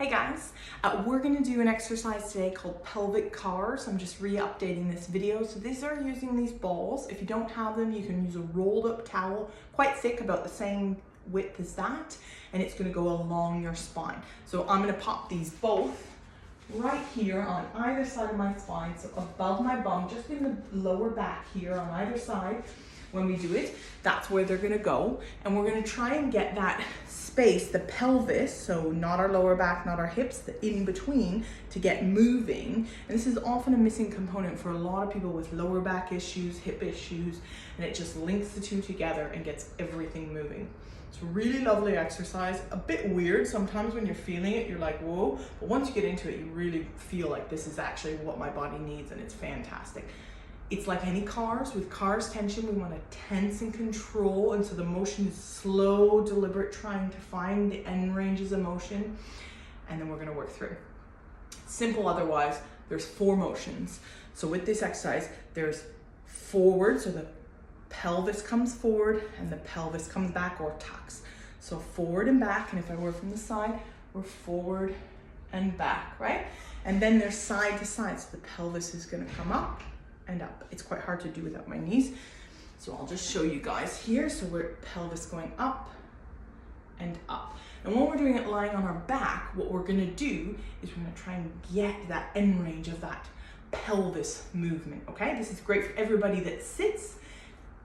Hey guys, we're going to do an exercise today called Pelvic CARs. I'm just re-updating this video. So these are using these balls. If you don't have them, you can use a rolled up towel, quite thick, about the same width as that, and it's going to go along your spine. So I'm going to pop these both right here on either side of my spine, so above my bum, just in the lower back here on either side. When we do it, that's where they're gonna go. And we're gonna try and get that space, the pelvis, so not our lower back, not our hips, the in between, to get moving. And this is often a missing component for a lot of people with lower back issues, hip issues, and it just links the two together and gets everything moving. It's a really lovely exercise, a bit weird. Sometimes when you're feeling it, you're like, whoa, but once you get into it, you really feel like this is actually what my body needs, and it's fantastic. It's like any CARs. With CARs tension, we want to tense and control, and so the motion is slow, deliberate, trying to find the end ranges of motion, and then we're going to work through. Simple otherwise. There's 4 motions. So with this exercise, there's forward, so the pelvis comes forward and the pelvis comes back or tucks. So forward and back, and if I were from the side, we're forward and back, right? And then there's side to side, so the pelvis is going to come up and up. It's quite hard to do without my knees, so I'll just show you guys here. So we're pelvis going up and up, and when we're doing it lying on our back, what we're going to do is we're going to try and get that end range of that pelvis movement. Okay, this is great for everybody that sits,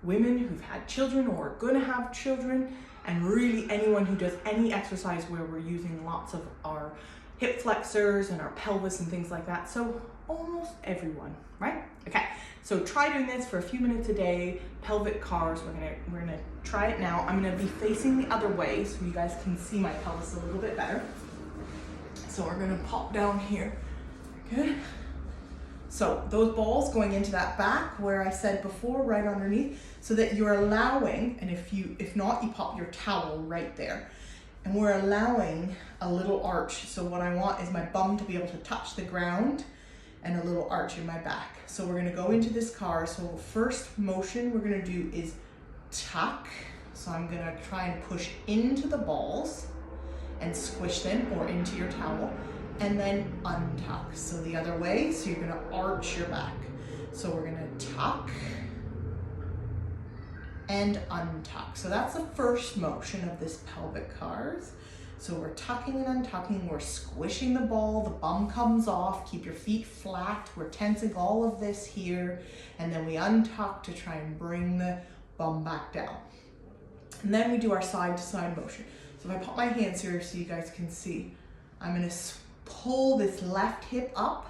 women who've had children or are going to have children, and really anyone who does any exercise where we're using lots of our hip flexors and our pelvis and things like that. So almost everyone, right? Okay, so try doing this for a few minutes a day. Pelvic CARs, we're gonna try it now. I'm gonna be facing the other way so you guys can see my pelvis a little bit better. So we're gonna pop down here. Good. So those balls going into that back where I said before, right underneath, so that you're allowing, and if not, you pop your towel right there. And we're allowing a little arch. So what I want is my bum to be able to touch the ground and a little arch in my back. So we're gonna go into this CAR. So first motion we're gonna do is tuck. So I'm gonna try and push into the balls and squish them, or into your towel, and then untuck. So the other way, so you're gonna arch your back. So we're gonna tuck and untuck. So that's the first motion of this pelvic CARs. So we're tucking and untucking, we're squishing the ball, the bum comes off, keep your feet flat, we're tensing all of this here, and then we untuck to try and bring the bum back down. And then we do our side to side motion. So if I put my hands here so you guys can see, I'm gonna pull this left hip up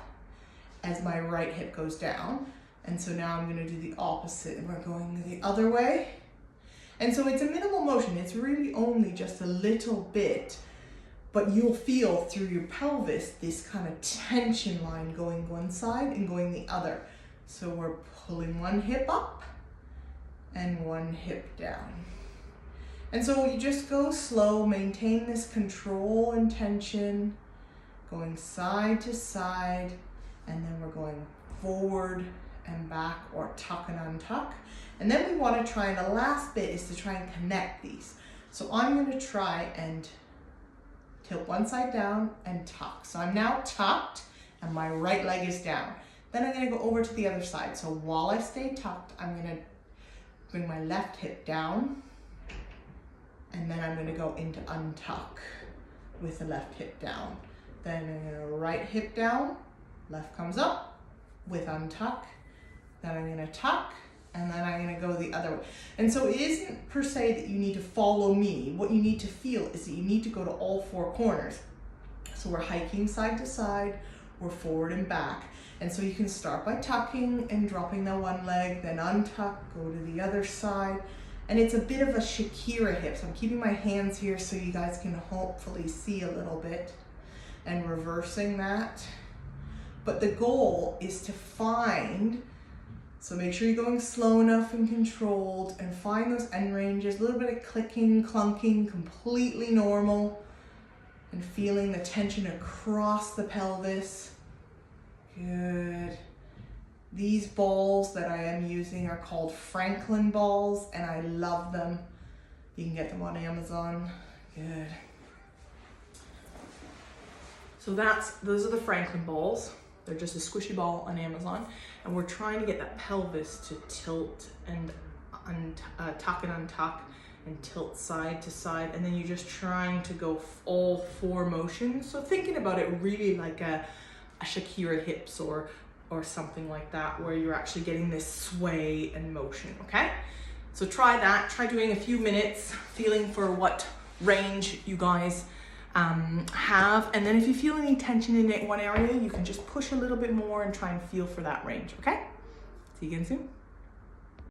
as my right hip goes down. And so now I'm gonna do the opposite, and we're going the other way. And so it's a minimal motion. It's really only just a little bit, but you'll feel through your pelvis this kind of tension line going one side and going the other. So we're pulling one hip up and one hip down. And so you just go slow, maintain this control and tension, going side to side, and then we're going forward and back, or tuck and untuck. And then we want to try, and the last bit is to try and connect these. So I'm going to try and tilt one side down and tuck. So I'm now tucked and my right leg is down. Then I'm going to go over to the other side. So while I stay tucked, I'm going to bring my left hip down, and then I'm going to go into untuck with the left hip down. Then I'm going to right hip down, left comes up with untuck. Then I'm gonna tuck, and then I'm gonna go the other way. And so it isn't per se that you need to follow me. What you need to feel is that you need to go to all 4 corners. So we're hiking side to side, we're forward and back. And so you can start by tucking and dropping the one leg, then untuck, go to the other side. And it's a bit of a Shakira hip. So I'm keeping my hands here so you guys can hopefully see a little bit, and reversing that. But the goal is to find, so make sure you're going slow enough and controlled, and find those end ranges, a little bit of clicking, clunking, completely normal, and feeling the tension across the pelvis. Good. These balls that I am using are called Franklin balls, and I love them. You can get them on Amazon. Good. So those are the Franklin balls. They're just a squishy ball on Amazon. And we're trying to get that pelvis to tilt and tuck and untuck and tilt side to side. And then you're just trying to go all 4 motions. So thinking about it really like a Shakira hips or something like that, where you're actually getting this sway and motion, okay? So try that, try doing a few minutes, feeling for what range you guys have. And then if you feel any tension in one area, you can just push a little bit more and try and feel for that range, okay? See you again soon.